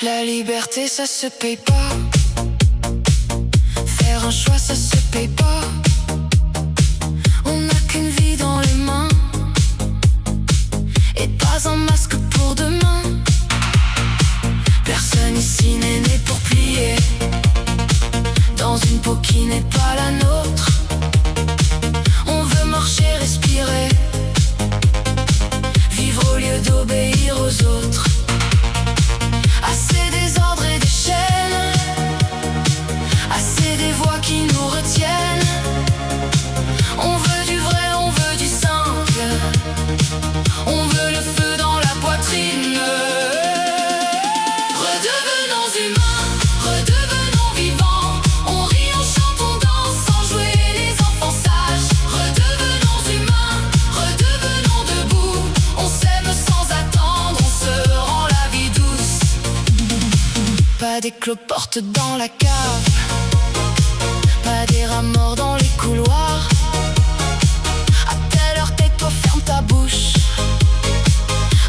La liberté, ça se paye pas. Faire un choix, ça se paye pas. On n'a qu'une vie dans les mains et pas un masque pour demain. Personne ici n'est né pour plier dans une peau qui n'est pas la nôtre. On veut marcher, respirer, vivre au lieu d'obéir aux autres. Assez des ordres et des chaînes, assez des voix qui nous retiennent. On veut du vrai, on veut du simple, on veut le feu dans la poitrine. Redevenons humains, redevenons vivants. On rit, on chante, on danse sans jouer les enfants sages. Redevenons humains, redevenons debout. On s'aime sans attendre, on se rend la vie douce. Pas des cloportes dans la cave, pas des rats morts dans les couloirs. À telle heure tais-toi, ferme ta bouche.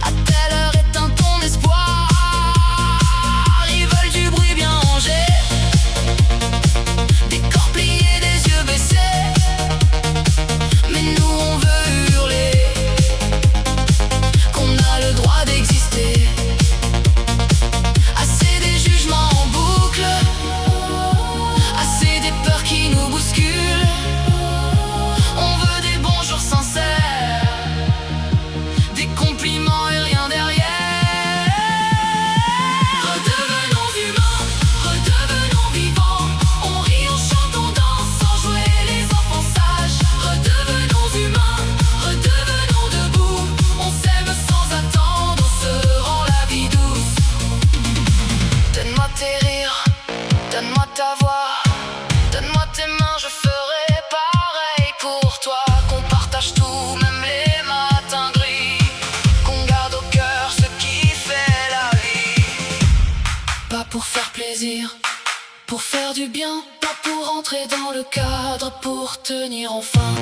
À telle heure éteins ton espoir. Ils veulent du bruit bien rangé, des corps pliés, des yeux baissés. Mais nous on veut hurler qu'on a le droit d'exister. Assez des jugements en boucle, assez des peurs qui nous bousculent. On veut des bonjours sincères, des compliments et rien derrière. Redevenons humains, redevenons vivants. On rit, on chante, on danse sans jouer les enfants sages. Redevenons humains, redevenons debout. On s'aime sans attendre, on se rend la vie douce. Donne-moi tes rires, donne-moi ta voix, donne-moi tes mains, je ferai pareil pour toi. Qu'on partage tout, même les matins gris, qu'on garde au cœur ce qui fait la vie. Pas pour faire plaisir, pour faire du bien, pas pour entrer dans le cadre, pour tenir enfin.